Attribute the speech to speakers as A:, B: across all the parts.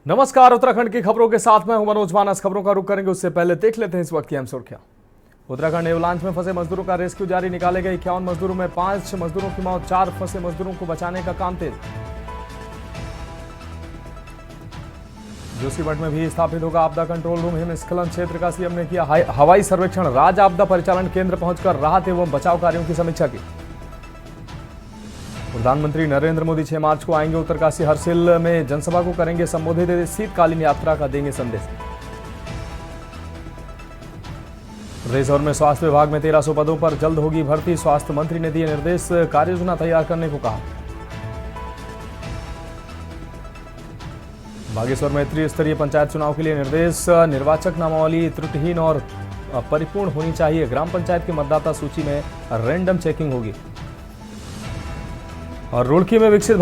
A: नमस्कार। उत्तराखंड की खबरों के साथ मैं हूं मनोज मानस। खबरों का रुख करेंगे उससे पहले देख लेते हैं इस वक्त की अहम सुर्खियां। उत्तराखंड एवलांच में फंसे मजदूरों का रेस्क्यू जारी। निकाले गए 51 मजदूरों में 5 मजदूरों की मौत। 4 फंसे मजदूरों को बचाने का काम तेज। जोशीमठ में भी स्थापित होगा आपदा कंट्रोल रूम। हिमस्खलन क्षेत्र का सीएम ने किया हवाई सर्वेक्षण। राज्य आपदा परिचालन केंद्र पहुंचकर राहत एवं बचाव कार्यों की समीक्षा की। प्रधानमंत्री नरेंद्र मोदी 6 मार्च को आएंगे उत्तरकाशी। हरसिल में जनसभा को करेंगे संबोधित। शीतकालीन यात्रा का देंगे संदेश। प्रदेश भर में स्वास्थ्य विभाग में 1300 पदों पर जल्द होगी भर्ती। स्वास्थ्य मंत्री ने दिए निर्देश। कार्ययोजना तैयार करने को कहा। बागेश्वर में त्रिस्तरीय पंचायत चुनाव के लिए निर्देश। निर्वाचक नामावली त्रुटिहीन और परिपूर्ण होनी चाहिए। ग्राम पंचायत की मतदाता सूची में रैंडम चेकिंग होगी। और रुड़की में विकसित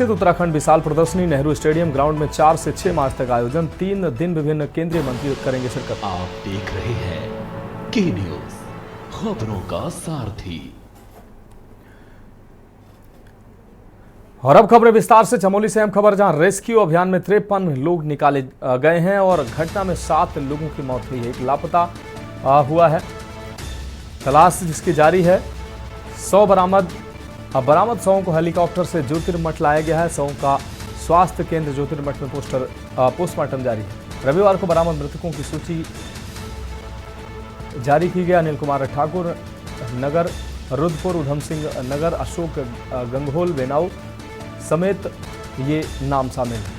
A: उत्तराखंड विशाल प्रदर्शनी। नेहरू स्टेडियम ग्राउंड में 4 से 6 मार्च तक आयोजन। 3 दिन विभिन्न केंद्रीय मंत्री करेंगे शिरकत।
B: आप देख रहे हैं के न्यूज, खबरों का सारथी।
A: और अब खबरें विस्तार से। चमोली से अहम खबर, जहां रेस्क्यू अभियान में 53 लोग निकाले गए हैं और घटना में 7 लोगों की मौत हुई है। एक लापता हुआ है। तलाश जिसकी जारी है। 100 बरामद शवों को हेलीकॉप्टर से ज्योतिर्मठ लाया गया है। शवों का स्वास्थ्य केंद्र ज्योतिर्मठ में पोस्टमार्टम जारी है। रविवार को बरामद मृतकों की सूची जारी की गई। अनिल कुमार ठाकुर नगर, रुद्रपुर उधम सिंह नगर, अशोक गंगोल बेनाऊ समेत ये नाम शामिल हैं।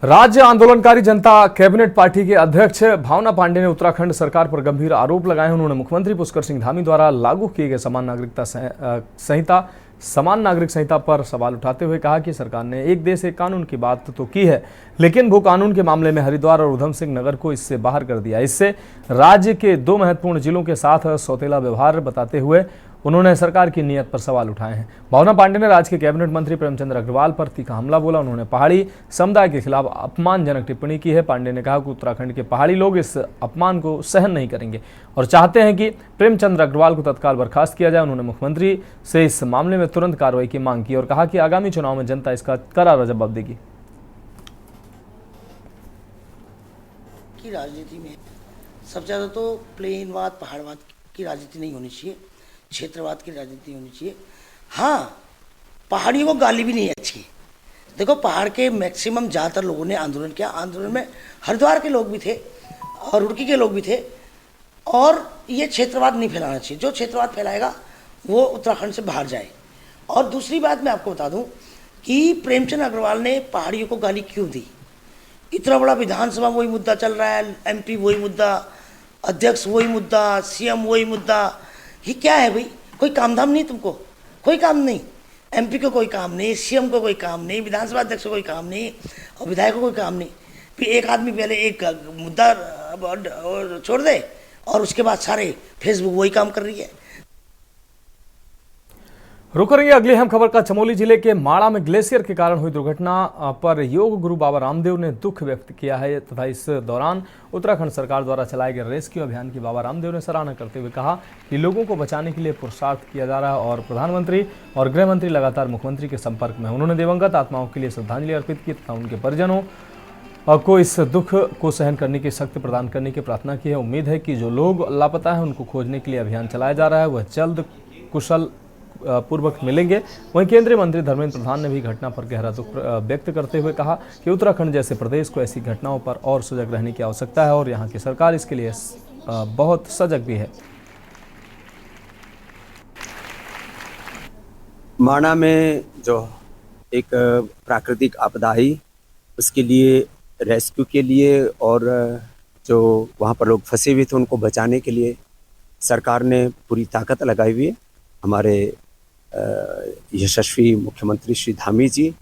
A: राज्य आंदोलनकारी जनता कैबिनेट पार्टी के अध्यक्ष भावना पांडे ने उत्तराखंड सरकार पर गंभीर आरोप लगाए। उन्होंने मुख्यमंत्री पुष्कर सिंह धामी द्वारा लागू किए गए समान नागरिक संहिता पर सवाल उठाते हुए कहा कि सरकार ने एक देश एक कानून की बात तो की है, लेकिन भू कानून के मामले में हरिद्वार और उधम सिंह नगर को इससे बाहर कर दिया। इससे राज्य के 2 महत्वपूर्ण जिलों के साथ सौतेला व्यवहार बताते हुए उन्होंने सरकार की नीयत पर सवाल उठाए हैं। भावना पांडे ने राज्य के कैबिनेट मंत्री प्रेमचंद अग्रवाल पर तीखा हमला बोला। उन्होंने पहाड़ी समुदाय के खिलाफ अपमानजनक टिप्पणी की है। पांडे ने कहा कि उत्तराखंड के पहाड़ी लोग इस अपमान को सहन नहीं करेंगे और चाहते हैं कि प्रेमचंद अग्रवाल को तत्काल बर्खास्त किया जाए। उन्होंने मुख्यमंत्री से इस मामले में तुरंत कार्रवाई की मांग की और कहा कि आगामी चुनाव में जनता इसका करारा जवाब देगी।
C: राजनीति में सबसे ज्यादा तो प्लेनवाद पहाड़वाद की राजनीति नहीं होनी चाहिए, क्षेत्रवाद की राजनीति होनी चाहिए। हाँ, पहाड़ियों को गाली भी नहीं अच्छी। देखो, पहाड़ के मैक्सिमम ज़्यादातर लोगों ने आंदोलन किया। आंदोलन में हरिद्वार के लोग भी थे और रुड़की के लोग भी थे। और ये क्षेत्रवाद नहीं फैलाना चाहिए। जो क्षेत्रवाद फैलाएगा वो उत्तराखंड से बाहर जाए। और दूसरी बात मैं आपको बता दूं कि प्रेमचंद अग्रवाल ने पहाड़ियों को गाली क्यों दी। इतना बड़ा विधानसभा वही मुद्दा चल रहा है, MP वही मुद्दा, अध्यक्ष वही मुद्दा, CM वही मुद्दा। ये क्या है भाई? कोई काम धाम नहीं तुमको? कोई काम नहीं। MP को कोई काम नहीं, CM को कोई काम नहीं, विधानसभा अध्यक्ष को कोई काम नहीं और विधायक को कोई काम नहीं। फिर एक आदमी पहले एक मुद्दा छोड़ दे और उसके बाद सारे फेसबुक वही काम कर रही है।
A: रुक करेंगे अगली अहम खबर का। चमोली जिले के माड़ा में ग्लेशियर के कारण हुई दुर्घटना पर योग गुरु बाबा रामदेव ने दुख व्यक्त किया है तथा इस दौरान उत्तराखंड सरकार द्वारा चलाए गए रेस्क्यू अभियान की बाबा रामदेव ने सराहना करते हुए कहा कि लोगों को बचाने के लिए पुरुषार्थ किया जा रहा है और प्रधानमंत्री और गृह मंत्री लगातार मुख्यमंत्री के संपर्क में। उन्होंने दिवंगत आत्माओं के लिए श्रद्धांजलि अर्पित की तथा उनके परिजनों को इस दुख को सहन करने की शक्ति प्रदान करने की प्रार्थना की है। उम्मीद है कि जो लोग लापता हैं उनको खोजने के लिए अभियान चलाया जा रहा है वह जल्द कुशल पूर्वक मिलेंगे। वहीं केंद्रीय मंत्री धर्मेंद्र प्रधान ने भी घटना पर गहरा दुख व्यक्त करते हुए कहा कि उत्तराखंड जैसे प्रदेश को ऐसी घटनाओं पर और सजग रहने की आवश्यकता है और यहाँ की सरकार इसके लिए बहुत सजग भी है।
D: माणा में जो एक प्राकृतिक आपदा आई उसके लिए रेस्क्यू के लिए और जो वहाँ पर लोग फंसे हुए थे उनको बचाने के लिए सरकार ने पूरी ताकत लगाई हुई है। हमारे यशस्वी मुख्यमंत्री श्री धामी जी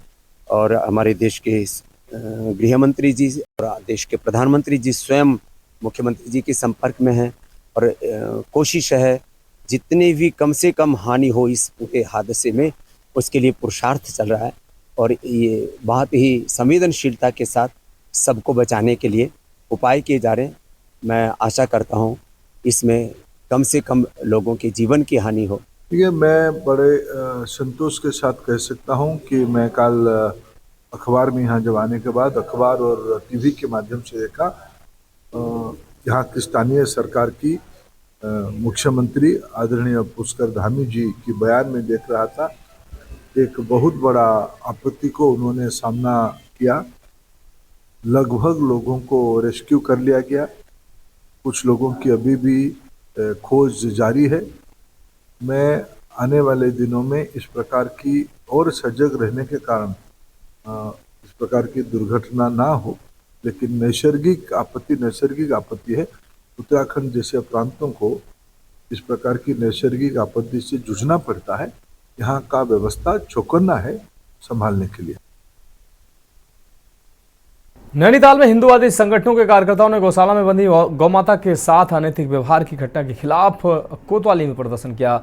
D: और हमारे देश के गृह मंत्री जी और देश के प्रधानमंत्री जी स्वयं मुख्यमंत्री जी के संपर्क में हैं और कोशिश है जितनी भी कम से कम हानि हो इस पूरे हादसे में उसके लिए पुरुषार्थ चल रहा है और ये बहुत ही संवेदनशीलता के साथ सबको बचाने के लिए उपाय किए जा रहे हैं। मैं आशा करता हूँ इसमें कम से कम लोगों के जीवन की हानि हो।
E: देखिए, मैं बड़े संतोष के साथ कह सकता हूँ कि मैं कल अखबार में यहाँ जब आने के बाद अखबार और टीवी के माध्यम से देखा यहाँ की स्थानीय सरकार की मुख्यमंत्री आदरणीय पुष्कर धामी जी की बयान में देख रहा था। एक बहुत बड़ा आपत्ति को उन्होंने सामना किया। लगभग लोगों को रेस्क्यू कर लिया गया, कुछ लोगों की अभी भी खोज जारी है। मैं आने वाले दिनों में इस प्रकार की और सजग रहने के कारण इस प्रकार की दुर्घटना ना हो, लेकिन नैसर्गिक आपत्ति है। उत्तराखंड जैसे प्रांतों को इस प्रकार की नैसर्गिक आपत्ति से जूझना पड़ता है। यहाँ का व्यवस्था चौकन्ना है संभालने के लिए।
A: नैनीताल में हिंदूवादी संगठनों के कार्यकर्ताओं ने गौशाला में बंधी गौमाता के साथ अनैतिक व्यवहार की घटना के खिलाफ कोतवाली में प्रदर्शन किया।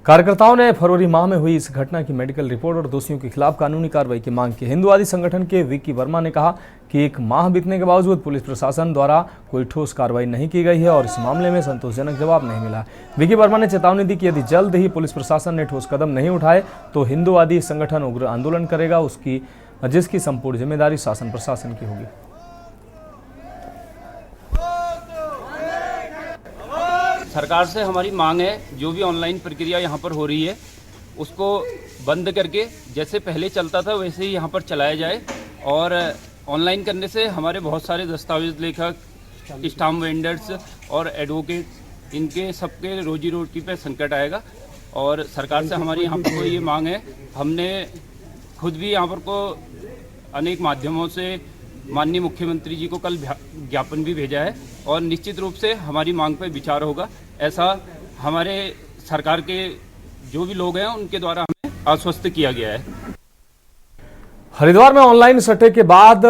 A: कार्यकर्ताओं ने फरवरी माह में हुई इस घटना की मेडिकल रिपोर्ट और दोषियों के खिलाफ कानूनी कार्रवाई की मांग की। हिंदूवादी संगठन के विकी वर्मा ने कहा कि 1 माह बीतने के बावजूद पुलिस प्रशासन द्वारा कोई ठोस कार्रवाई नहीं की गई है और इस मामले में संतोषजनक जवाब नहीं मिला। विकी वर्मा ने चेतावनी दी कि यदि जल्द ही पुलिस प्रशासन ने ठोस कदम नहीं उठाए तो हिंदूवादी संगठन उग्र आंदोलन करेगा, जिसकी संपूर्ण जिम्मेदारी शासन प्रशासन की होगी।
F: सरकार से हमारी मांग है, जो भी ऑनलाइन प्रक्रिया यहाँ पर हो रही है उसको बंद करके जैसे पहले चलता था वैसे ही यहाँ पर चलाया जाए। और ऑनलाइन करने से हमारे बहुत सारे दस्तावेज लेखक, स्टाम्प वेंडर्स और एडवोकेट, इनके सबके रोजी रोटी पे संकट आएगा। और सरकार से हमारी यहाँ पर ये मांग है, हमने खुद भी यहाँ पर को अनेक माध्यमों से माननीय मुख्यमंत्री जी को कल ज्ञापन भी भेजा है और निश्चित रूप से हमारी मांग पर विचार होगा, ऐसा हमारे सरकार के जो भी लोग हैं उनके द्वारा हमें आश्वस्त किया गया है।
A: हरिद्वार में ऑनलाइन सट्टे के बाद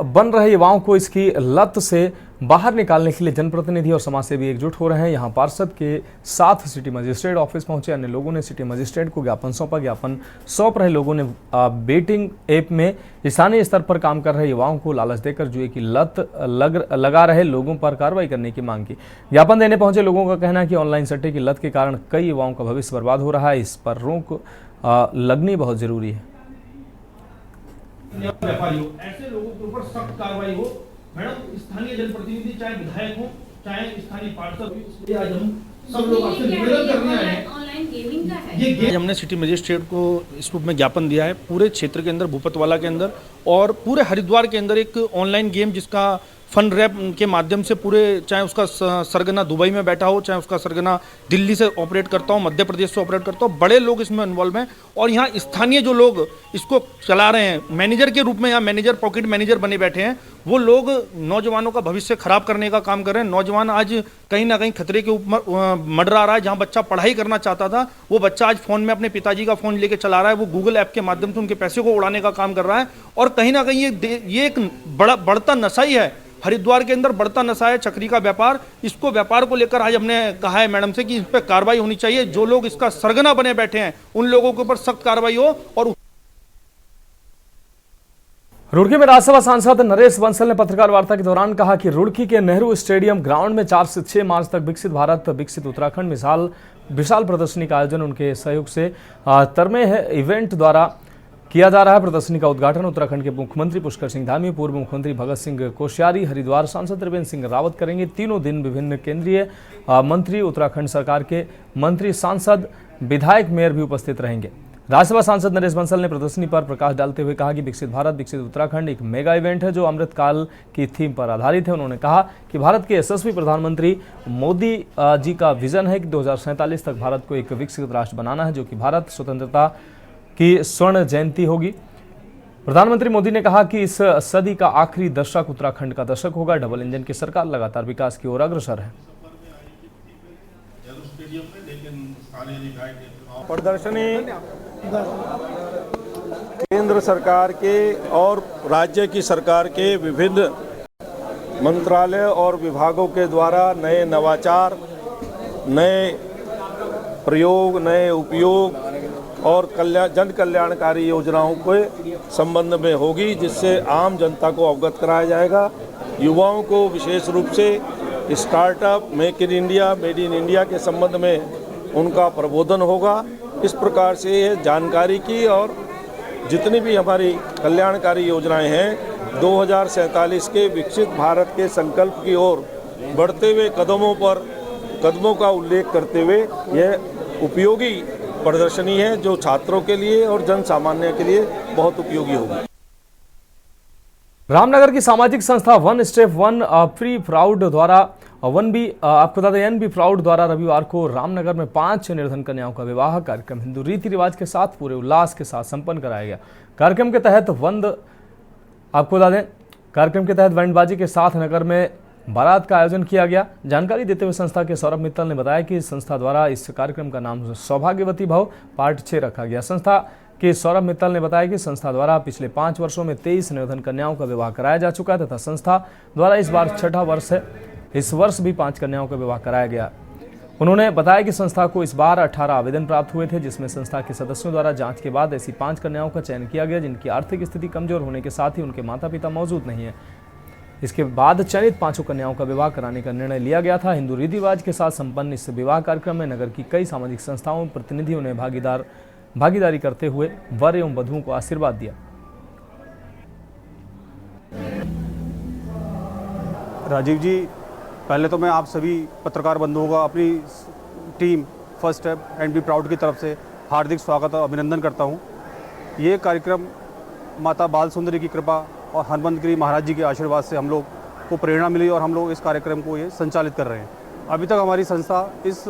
A: बन रहे युवाओं को इसकी लत से बाहर निकालने के लिए जनप्रतिनिधि और समाजसेवी एकजुट हो रहे हैं। यहां पार्षद के साथ सिटी मजिस्ट्रेट ऑफिस पहुंचे अन्य लोगों ने सिटी मजिस्ट्रेट को ज्ञापन सौंपा। ज्ञापन सौंप रहे लोगों ने बेटिंग ऐप में स्थानीय स्तर पर काम कर रहे युवाओं को लालच देकर जुए की लत लगा रहे लोगों पर कार्रवाई करने की मांग की। ज्ञापन देने पहुंचे लोगों का कहना है कि ऑनलाइन सट्टे की लत के कारण कई युवाओं का भविष्य बर्बाद हो रहा है, इस पर रोक लगनी बहुत जरूरी है।
G: ऐसे लोगों के ऊपर सख्त कार्रवाई हो। मैडम, स्थानीय जनप्रतिनिधि चाहे विधायक हो चाहे स्थानीय पार्षद हो, इसलिए आज हम सब लोग आपसे निवेदन कर रहे हैं। ऑनलाइन गेमिंग का है ये हमने सिटी मजिस्ट्रेट को इस रूप में ज्ञापन दिया है। पूरे क्षेत्र के अंदर, भूपतवाला के अंदर और पूरे हरिद्वार के अंदर एक ऑनलाइन गेम जिसका फंड रैप के माध्यम से पूरे, चाहे उसका सरगना दुबई में बैठा हो, चाहे उसका सरगना दिल्ली से ऑपरेट करता हो, मध्य प्रदेश से ऑपरेट करता हो, बड़े लोग इसमें इन्वॉल्व हैं। और यहाँ स्थानीय जो लोग इसको चला रहे हैं, मैनेजर के रूप में यहाँ मैनेजर, पॉकेट मैनेजर बने बैठे हैं, वो लोग नौजवानों का भविष्य खराब करने का काम कर रहे हैं। नौजवान आज कहीं ना कहीं खतरे के ऊपर मंडरा रहा है। जहाँ बच्चा पढ़ाई करना चाहता था वो बच्चा आज फोन में अपने पिताजी का फोन लेके चला रहा है। वो गूगल ऐप के माध्यम से उनके पैसे को उड़ाने का काम कर रहा है। और कहीं ना कहीं ये एक बढ़ता नशा ही है। हरिद्वार के अंदर बढ़ता नशा है, चक्री का व्यापार। इसको व्यापार को लेकर आज हमने कहा है मैडम से कि इस पर कार्रवाई होनी चाहिए। जो लोग इसका सरगना बने बैठे हैं उन लोगों के ऊपर सख्त कार्रवाई हो। और
A: रुड़की में राज्यसभा सांसद नरेश बंसल ने पत्रकार वार्ता के दौरान कहा कि रुड़की के नेहरू स्टेडियम ग्राउंड में 4 से 6 मार्च तक विकसित भारत विकसित उत्तराखंड विशाल प्रदर्शनी का आयोजन उनके सहयोग से तरमेह इवेंट द्वारा किया जा रहा है। प्रदर्शनी का उद्घाटन उत्तराखंड के मुख्यमंत्री पुष्कर सिंह धामी, पूर्व मुख्यमंत्री भगत सिंह कोश्यारी, हरिद्वार सांसद त्रिवेंद्र सिंह रावत करेंगे। तीनों दिन विभिन्न केंद्रीय मंत्री, उत्तराखंड सरकार के मंत्री, सांसद, विधायक, मेयर भी उपस्थित रहेंगे। राज्यसभा सांसद नरेश बंसल ने प्रदर्शनी पर प्रकाश डालते हुए कहा कि विकसित भारत विकसित उत्तराखंड एक मेगा इवेंट है जो अमृतकाल की थीम पर आधारित है। उन्होंने कहा कि भारत के यशस्वी प्रधानमंत्री मोदी जी का विजन है कि 2047 तक भारत को एक विकसित राष्ट्र बनाना है, जो कि भारत स्वतंत्रता की स्वर्ण जयंती होगी। प्रधानमंत्री मोदी ने कहा कि इस सदी का आखिरी दशक उत्तराखंड का दशक होगा। डबल इंजन की सरकार लगातार विकास की ओर अग्रसर है।
H: प्रदर्शनी केंद्र सरकार के और राज्य की सरकार के विभिन्न मंत्रालय और विभागों के द्वारा नए नवाचार, नए प्रयोग, नए उपयोग और जन कल्याणकारी योजनाओं के संबंध में होगी, जिससे आम जनता को अवगत कराया जाएगा युवाओं को विशेष रूप से startup, make in India, made in India के संबंध में उनका प्रबोधन होगा। इस प्रकार से ये जानकारी की और जितनी भी हमारी कल्याणकारी योजनाएं हैं 2047 के विकसित भारत के संकल्प की ओर बढ़ते हुए कदमों का उल्लेख करते हुए यह उपयोगी प्रदर्शनी है जो छात्रों के लिए और जन सामान्य के लिए बहुत उपयोगी होगी।
A: रामनगर की सामाजिक संस्था one step one free proud द्वारा आपको बता दें एन बी प्राउड द्वारा रविवार को रामनगर में 5 निर्धन कन्याओं का विवाह कार्यक्रम हिंदू रीति रिवाज के साथ पूरे उल्लास के साथ संपन्न कराया गया। कार्यक्रम के तहत बैंडबाजी के साथ नगर में बारात का आयोजन किया गया। जानकारी देते हुए संस्था के सौरभ मित्तल ने बताया कि संस्था द्वारा इस कार्यक्रम का नाम सौभाग्यवती भव पार्ट 6 रखा गया। संस्था के सौरभ मित्तल ने बताया कि संस्था द्वारा पिछले 5 वर्षों में 23 निर्धन कन्याओं का विवाह कराया जा चुका है तथा संस्था द्वारा इस बार 6ठा वर्ष है। इस वर्ष भी 5 कन्याओं का विवाह कराया गया। उन्होंने बताया कि संस्था को इस बार 18 आवेदन प्राप्त हुए थे, जिसमें संस्था के सदस्यों द्वारा जांच के बाद ऐसी 5 कन्याओं का चयन किया गया जिनकी आर्थिक स्थिति कमजोर होने के साथ ही उनके माता पिता मौजूद नहीं है। इसके बाद चयनित 5 कन्याओं का विवाह कराने का निर्णय लिया गया था। हिंदू रीति रिवाज के साथ संपन्न इस विवाह कार्यक्रम में नगर की कई सामाजिक संस्थाओं प्रतिनिधियों ने भागीदारी करते हुए वर एवं वधुओं को आशीर्वाद दिया।
I: राजीव जी, पहले तो मैं आप सभी पत्रकार बंधुओं का अपनी team first step and be proud की तरफ से हार्दिक स्वागत और अभिनंदन करता हूं। ये कार्यक्रम माता बाल सुंदरी की कृपा और हनुमंत गिरी महाराज जी के आशीर्वाद से हम लोग को प्रेरणा मिली और हम लोग इस कार्यक्रम को ये संचालित कर रहे हैं। अभी तक हमारी संस्था इस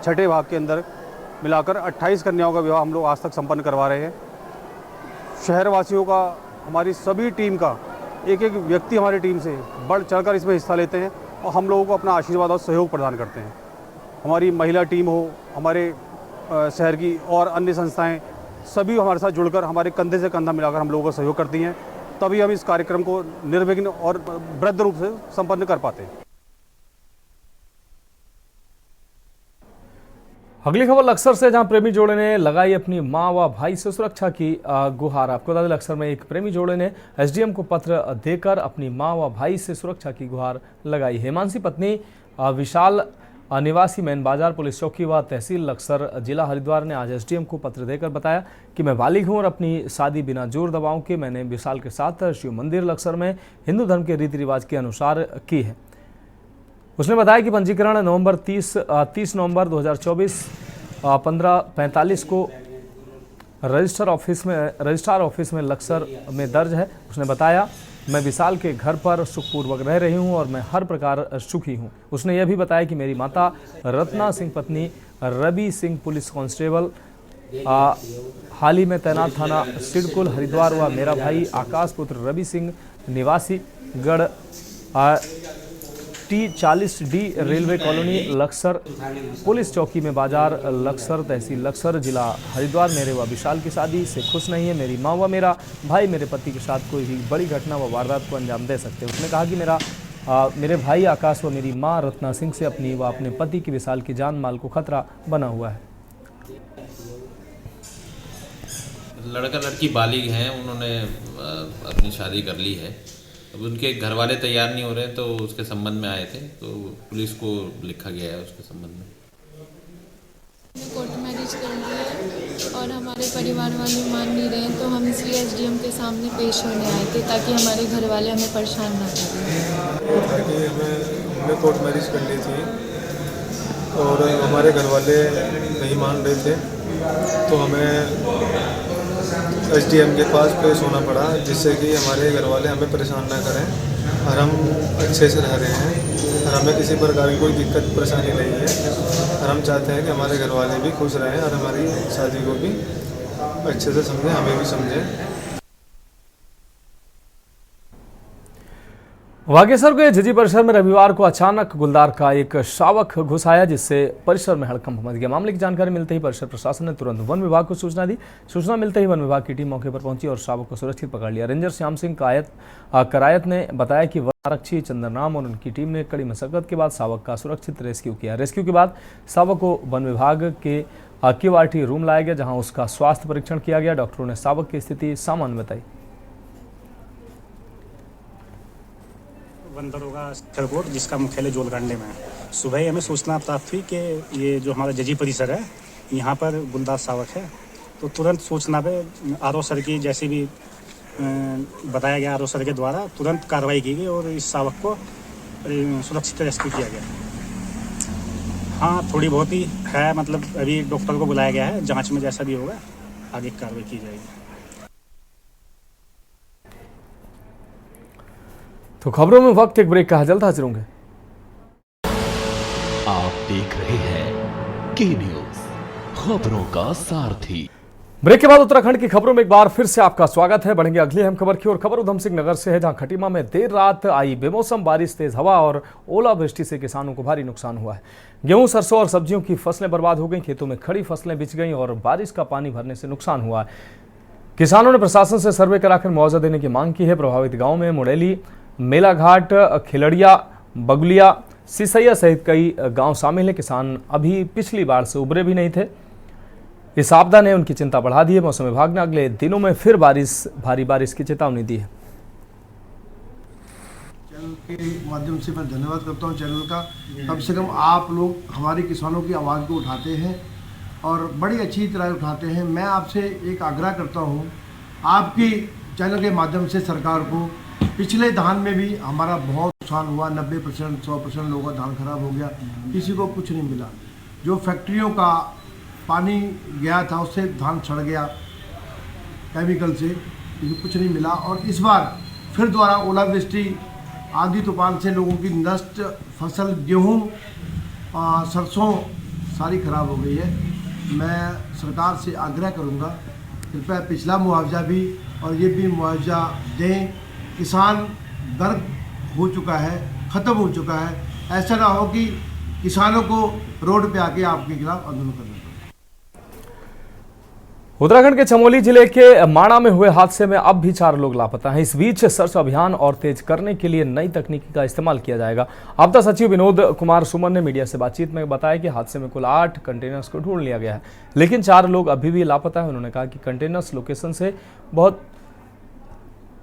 I: 6ठे भाग के अंदर मिलाकर 28 कन्याओं का विवाह हम लोग आज तक संपन्न करवा रहे हैं। शहरवासियों का, हमारी सभी टीम का एक व्यक्ति हमारी टीम से बढ़ चढ़कर इसमें हिस्सा लेते हैं और हम लोगों को अपना आशीर्वाद और सहयोग प्रदान करते हैं। हमारी महिला टीम हो, हमारे शहर की और अन्य संस्थाएं सभी हमारे साथ जुड़कर हमारे कंधे से कंधा मिलाकर हम लोगों को सहयोग करती हैं, तभी हम इस कार्यक्रम को निर्विघ्न और वृहद रूप से संपन्न कर पाते हैं।
A: अगली खबर लक्सर से, जहां प्रेमी जोड़े ने लगाई अपनी मां व भाई से सुरक्षा की गुहार। आपको बता दें लक्सर में एक प्रेमी जोड़े ने एसडीएम को पत्र देकर अपनी मां व भाई से सुरक्षा की गुहार लगाई। हेमांशी पत्नी विशाल निवासी मैन बाजार पुलिस चौकी व तहसील लक्सर जिला हरिद्वार ने आज एसडीएम को पत्र देकर बताया कि मैं बालिग हूं और अपनी शादी बिना जोर दबाव के मैंने विशाल के साथ शिव मंदिर लक्सर में हिंदू धर्म के रीति रिवाज के अनुसार की है। उसने बताया कि पंजीकरण 30 नवंबर 2024 15:45 को रजिस्ट्रार ऑफिस में लक्सर में दर्ज है। उसने बताया मैं विशाल के घर पर सुखपूर्वक रह रही हूं और मैं हर प्रकार सुखी हूं। उसने यह भी बताया कि मेरी माता रत्ना सिंह पत्नी रवि सिंह पुलिस कांस्टेबल हाल ही में तैनात थाना सिडकुल हरिद्वार व मेरा भाई आकाश पुत्र रवि सिंह निवासी गढ़ T40D railway colony Laksar police चौकी में बाजार लक्सर तहसील लक्सर जिला हरिद्वार मेरे व विशाल की शादी से खुश नहीं है। मेरी माँ व मेरा भाई मेरे पति के साथ कोई भी बड़ी घटना व वारदात को अंजाम दे सकते हैं। उसने कहा कि मेरे भाई आकाश व मेरी माँ रत्ना सिंह से अपनी व अपने पति की विशाल की जान माल को खतरा बना हुआ है।
J: लड़का लड़की बालिग हैं, उन्होंने अपनी शादी कर ली है। अब उनके घर वाले तैयार नहीं हो रहे तो उसके संबंध में आए थे, तो पुलिस को लिखा गया है उसके संबंध में।
K: कोर्ट मैरिज कर ली है और हमारे परिवार वाले मान नहीं रहे हैं, तो हम इसलिए एसडीएम के सामने पेश होने आए थे ताकि हमारे घर वाले हमें परेशान ना करें।
L: ताकि हमने कोर्ट मैरिज कर ली थी और हमारे घर वाले नहीं मान रहे थे, तो हमें एसडीएम के पास पेश होना पड़ा, जिससे कि हमारे घर वाले हमें परेशान ना करें और हम अच्छे से रह रहे हैं और हमें किसी प्रकार की कोई दिक्कत परेशानी नहीं है और हम चाहते हैं कि हमारे घर वाले भी खुश रहें और हमारी शादी को भी अच्छे से समझें, हमें भी समझें।
A: बागेश्वर के झिझी परिसर में रविवार को अचानक गुलदार का एक शावक घुस आया, जिससे परिसर में हड़कंप मच गया। मामले की जानकारी मिलते ही परिसर प्रशासन ने तुरंत वन विभाग को सूचना दी। सूचना मिलते ही वन विभाग की टीम मौके पर पहुंची और शावक को सुरक्षित पकड़ लिया। रेंजर श्याम सिंह करायत ने बताया कि वन आरक्षी चंदन राम और उनकी टीम ने कड़ी मशक्कत के बाद शावक का सुरक्षित रेस्क्यू किया। रेस्क्यू के बाद शावक को वन विभाग के क्यूआरटी रूम लाया गया, जहाँ उसका स्वास्थ्य परीक्षण किया गया। डॉक्टरों ने शावक की स्थिति सामान्य बताई।
M: प्रबंध दरोगा सेक्टर कोर्ट, जिसका मुख्यालय जोलकांडे में है। सुबह ही हमें सूचना प्राप्त हुई कि ये जो हमारा जजी परिसर है यहाँ पर गुलदास शावक है, तो तुरंत सूचना पे आरओ सर की जैसे भी बताया गया, आरओ सर के द्वारा तुरंत कार्रवाई की गई और इस शावक को सुरक्षित रेस्क्यू किया गया। हाँ, थोड़ी बहुत ही है, मतलब अभी डॉक्टर को बुलाया गया है, जांच में जैसा भी होगा आगे कार्रवाई की जाएगी।
A: तो खबरों में वक्त एक ब्रेक का है, जल्द हाजिर होंगे।
B: आप देख रहे हैं के न्यूज, खबरों का सारथी।
A: ब्रेक के बाद उत्तराखंड की खबरों में एक बार फिर से आपका स्वागत है। बढ़ेंगे अगली अहम खबर की ओर। खबर उधम सिंह नगर से है, जहां खटीमा में देर रात आई बेमौसम बारिश, तेज हवा और ओलावृष्टि से किसानों को भारी नुकसान हुआ है। गेहूं, सरसों और सब्जियों की फसलें बर्बाद हो गई, खेतों में खड़ी फसलें बिछ गईं और बारिश का पानी भरने से नुकसान हुआ है। किसानों ने प्रशासन से सर्वे कराकर मुआवजा देने की मांग की है। प्रभावित गाँव में मुड़ेली, मेलाघाट, खिलड़िया, बगुलिया, सिसैया सहित कई गांव शामिल हैं। किसान अभी पिछली बार से उबरे भी नहीं थे। इस आपदा ने उनकी चिंता बढ़ा दी है। मौसम विभाग ने अगले दिनों में फिर भारी बारिश की चेतावनी दी है।
N: चैनल के माध्यम से मैं धन्यवाद करता हूं चैनल का। कम से कम आप लोग हमारे किसानों की आवाज़ को उठाते हैं और बड़ी अच्छी तरह उठाते हैं। मैं आपसे एक आग्रह करता हूं, आपकी चैनल के माध्यम से सरकार को, पिछले धान में भी हमारा बहुत नुकसान हुआ, 90% 100% लोगों का धान खराब हो गया, किसी को कुछ नहीं मिला। जो फैक्ट्रियों का पानी गया था उससे धान सड़ गया केमिकल से, कुछ नहीं मिला। और इस बार फिर दोबारा ओलावृष्टि, आंधी तूफान से लोगों की नष्ट फसल, गेहूं, सरसों सारी खराब हो गई है। मैं सरकार से आग्रह करूंगा, कृपया पिछला मुआवजा भी और ये भी मुआवजा दें। किसान गर्क हो चुका है, ख़त्म हो चुका है। ऐसा ना हो कि किसानों को रोड पे आके आपके खिलाफ आंदोलन करना।
A: उत्तराखंड के चमोली जिले के माणा में हुए हादसे में अब भी 4 लोग लापता हैं। इस बीच सर्च अभियान और तेज करने के लिए नई तकनीकी का इस्तेमाल किया जाएगा। आपदा सचिव विनोद कुमार सुमन ने मीडिया से बातचीत में बताया कि हादसे में कुल 8 कंटेनर्स को ढूंढ लिया गया है, लेकिन 4 लोग अभी भी लापता हैं। उन्होंने कहा कि कंटेनर्स लोकेशन से बहुत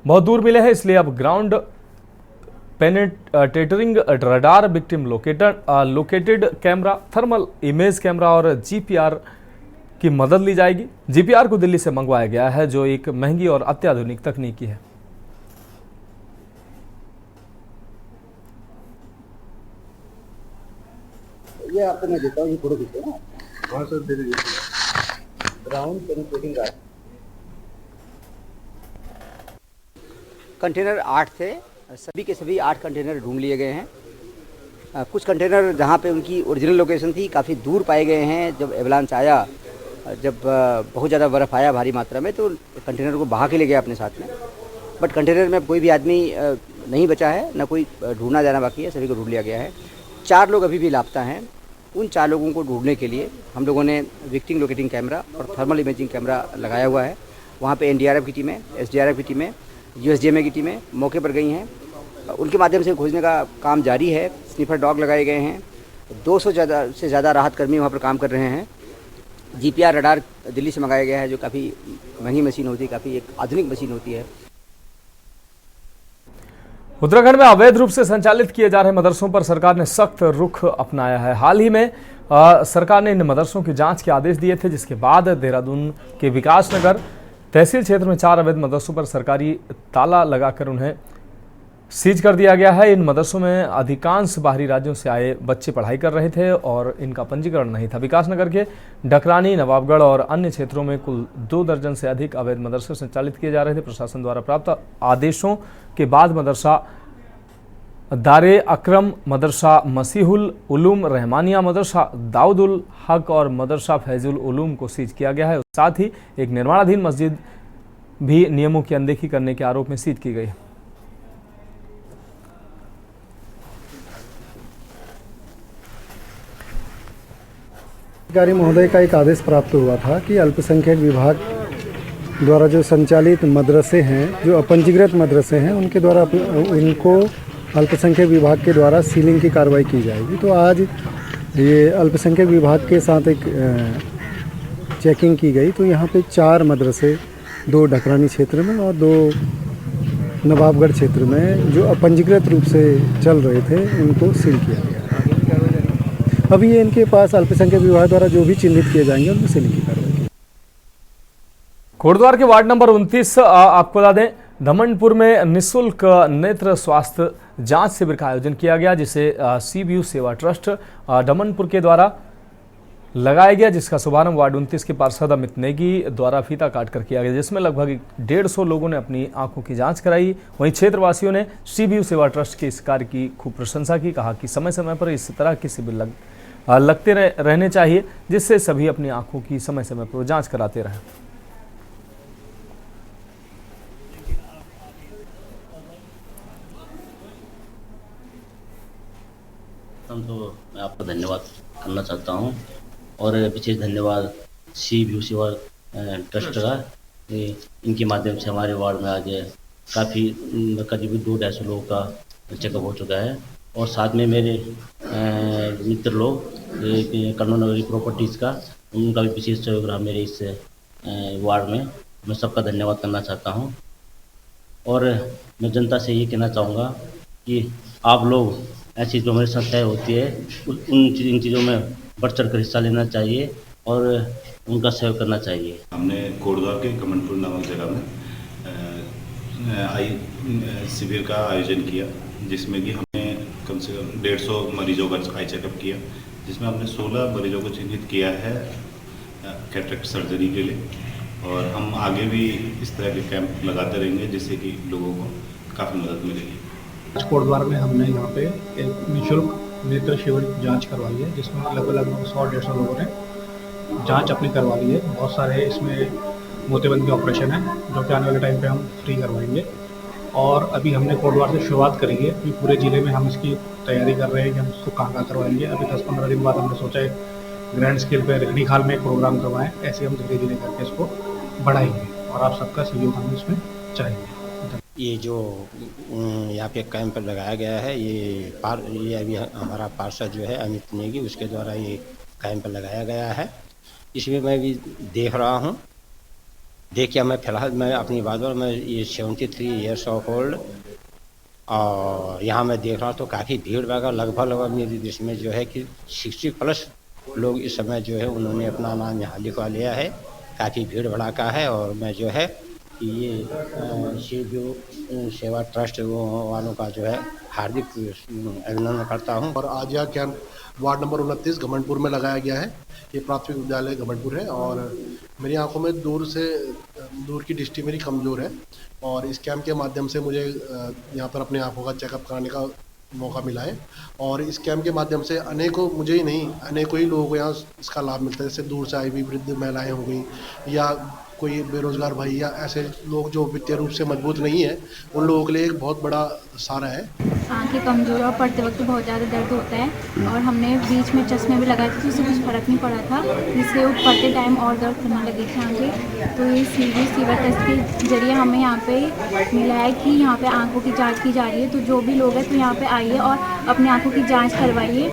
A: दूर मिले हैं, इसलिए अब ground penetrating radar, victim located camera, thermal image camera और जीपीआर की मदद ली जाएगी। जीपीआर को दिल्ली से मंगवाया गया है, जो एक महंगी और अत्याधुनिक तकनीकी है।
O: ये आपको मैं देता हूँ, ये फोटो खींचो ना।
N: हाँ सर, दे दीजिए।
O: Ground penetrating radar. कंटेनर 8 थे, सभी के सभी 8 कंटेनर ढूंढ लिए गए हैं। कुछ कंटेनर जहाँ पे उनकी ओरिजिनल लोकेशन थी काफ़ी दूर पाए गए हैं। जब एवलांच आया, जब बहुत ज़्यादा बर्फ़ आया भारी मात्रा में, तो कंटेनर को बहा के ले गया अपने साथ में। बट कंटेनर में कोई भी आदमी नहीं बचा है, ना कोई ढूंढना जाना बाकी है, सभी को ढूंढ लिया गया है। 4 लोग अभी भी लापता हैं। उन 4 लोगों को ढूंढने के लिए हम लोगों ने विक्टिम लोकेटिंग कैमरा और थर्मल इमेजिंग कैमरा लगाया हुआ है। वहाँ पे एनडीआरएफ की टीमें, एसडीआरएफ की टीमें, यूएसडीएमए की टीमें मौके पर गई हैं। उनके माध्यम से खोजने का काम जारी है। स्निफर डॉग लगाए गए हैं। 200 से ज़्यादा राहत कर्मी वहाँ पर काम कर रहे हैं। जीपीआर रडार दिल्ली से मंगाया गया है, जो काफ़ी महंगी मशीन होती है, काफ़ी एक आधुनिक मशीन होती है।
A: उत्तराखंड में अवैध रूप से संचालित किए जा रहे मदरसों पर सरकार ने सख्त रुख अपनाया है। हाल ही में सरकार ने इन मदरसों की जांच के आदेश दिए थे, जिसके बाद देहरादून के विकास नगर तहसील क्षेत्र में 4 अवैध मदरसों पर सरकारी ताला लगाकर उन्हें सीज कर दिया गया है। इन मदरसों में अधिकांश बाहरी राज्यों से आए बच्चे पढ़ाई कर रहे थे और इनका पंजीकरण नहीं था। विकास नगर के डकरानी, नवाबगढ़ और अन्य क्षेत्रों में कुल 2 दर्जन से अधिक अवैध मदरसे संचालित किए जा रहे थे। प्रशासन द्वारा प्राप्त आदेशों के बाद मदरसा दारे अकरम, मदरसा मसीहुल उलूम रहमानिया, मदरसा दाऊदुल हक और मदरसा फैजुल उलूम को सीज किया गया है। साथ ही एक निर्माणाधीन मस्जिद भी नियमों की अनदेखी करने के आरोप में सीज की गई है।
P: अधिकारी महोदय का एक आदेश प्राप्त हुआ था कि अल्पसंख्यक विभाग द्वारा जो संचालित मदरसे हैं, जो अपंजीकृत मदरसे हैं, उनके द्वारा उनको अल्पसंख्यक विभाग के द्वारा सीलिंग की कार्रवाई की जाएगी। तो आज ये अल्पसंख्यक विभाग के साथ एक चेकिंग की गई, तो यहाँ पे 4 मदरसे, 2 डकरानी क्षेत्र में और 2 नवाबगढ़ क्षेत्र में जो अपंजीकृत रूप से चल रहे थे उनको सील किया गया। अभी ये इनके पास अल्पसंख्यक विभाग द्वारा जो भी चिन्हित किए जाएंगे उनको सीलिंग की कार्रवाई।
A: कोटद्वार के वार्ड नंबर 29 आपको बता दें, धमनपुर में निःशुल्क नेत्र स्वास्थ्य जांच शिविर का आयोजन किया गया, जिसे सीबीयू सेवा ट्रस्ट धमनपुर के द्वारा लगाया गया, जिसका शुभारंभ वार्ड 29 के पार्षद अमित नेगी द्वारा फीता काट कर किया गया, जिसमें लगभग 150 लोगों ने अपनी आंखों की जांच कराई। वहीं क्षेत्रवासियों ने सीबीयू सेवा ट्रस्ट के इस कार्य की खूब प्रशंसा की। कहा कि समय समय पर इस तरह के शिविर लगते रहने चाहिए, जिससे सभी अपनी आंखों की समय समय पर जांच कराते रहें।
Q: तो मैं आपका धन्यवाद करना चाहता हूं और विशेष धन्यवाद सीबीयू सेवा ट्रस्ट का। इनके माध्यम से हमारे वार्ड में आज काफ़ी करीब 250 लोगों का चेकअप हो चुका है और साथ में मेरे मित्र लोग कन्नौज नगरी प्रॉपर्टीज़ का, उनका भी विशेष सहयोग रहा मेरे इस वार्ड में। मैं सबका धन्यवाद करना चाहता हूं और मैं जनता से ये कहना चाहूँगा कि आप लोग ऐसी जो हमारी संस्थाएँ होती है इन चीज़ों में बढ़ चढ़ कर हिस्सा लेना चाहिए और उनका सहयोग करना चाहिए।
R: हमने कोटद्वार के कमनपुर नामक जगह में शिविर का आयोजन किया, जिसमें कि हमने कम से कम 150 मरीजों का आई चेकअप किया, जिसमें हमने 16 मरीजों को चिन्हित किया है कैटरेक्ट सर्जरी के लिए और हम आगे भी इस तरह के कैंप लगाते रहेंगे, जिससे कि लोगों को काफ़ी मदद मिलेगी।
S: कोटद्वार में हमने यहाँ पे एक निःशुल्क नेत्र शिविर जांच करवाई है, जिसमें लगभग 100-150 लोगों ने जांच अपनी करवा ली है। बहुत सारे इसमें मोतियाबिंद के ऑपरेशन है जो कि आने वाले टाइम पे हम फ्री करवाएंगे और अभी हमने कोटद्वार से शुरुआत करी है कि पूरे ज़िले में हम इसकी तैयारी कर रहे हैं कि हम इसको कहाँ करवाएंगे। अभी 10-15 दिन बाद हमने सोचा है ग्रैंड स्केल पे रिखनी खाल में एक प्रोग्राम करवाएं। ऐसे हम धीरे धीरे करके इसको बढ़ाएंगे और आप सबका सहयोग हमें इसमें चाहिए।
T: ये जो यहाँ पे कैंप लगाया गया है, ये अभी हमारा पार्षद जो है अमित नेगी, उसके द्वारा ये कैंप लगाया गया है। इसमें मैं भी देख रहा हूँ। देखिए मैं फ़िलहाल मैं अपनी बात और मैं ये 73 ईयर्स ऑफ ओल्ड और यहाँ मैं देख रहा हूँ तो काफ़ी भीड़ भागा लगभग मेरे देश में जो है कि 60+ लोग इस समय जो है उन्होंने अपना नाम यहाँ लिखवा लिया है। काफ़ी भीड़ भड़ाका है और मैं जो है ये सीबीयू सेवा ट्रस्ट वालों का जो है हार्दिक अभिनंदन करता हूं।
U: और आज यह कैंप वार्ड नंबर 29 घमंडपुर में लगाया गया है। ये प्राथमिक विद्यालय घमंडपुर है और मेरी आंखों में दूर की दृष्टि मेरी कमज़ोर है और इस कैंप के माध्यम से मुझे यहाँ पर अपने आंखों का चेकअप कराने का मौका मिला है और इस कैंप के माध्यम से अनेकों, मुझे ही नहीं अनेकों ही लोगों को यहाँ इसका लाभ मिलता है। जैसे दूर से आई हुई वृद्ध महिलाएँ हो गई या कोई बेरोजगार भाई या ऐसे लोग जो वित्तीय रूप से मजबूत नहीं है, उन लोगों के लिए एक बहुत बड़ा सहारा है।
V: आंखें कमज़ोर और पढ़ते वक्त बहुत ज़्यादा दर्द होता है और हमने बीच में चश्मे भी लगाए थे, उससे कुछ फ़र्क नहीं पड़ा था, जिससे वो पढ़ते टाइम और दर्द करने लगी थी आंखें। तो ये सीबीयू सेवा ट्रस्ट के जरिए हमें यहाँ पे मिला है कि यहाँ पे आंखों की जाँच की जा रही है। तो जो भी लोग हैं तो यहाँ पे आइए और अपनी आंखों की जाँच करवाइए।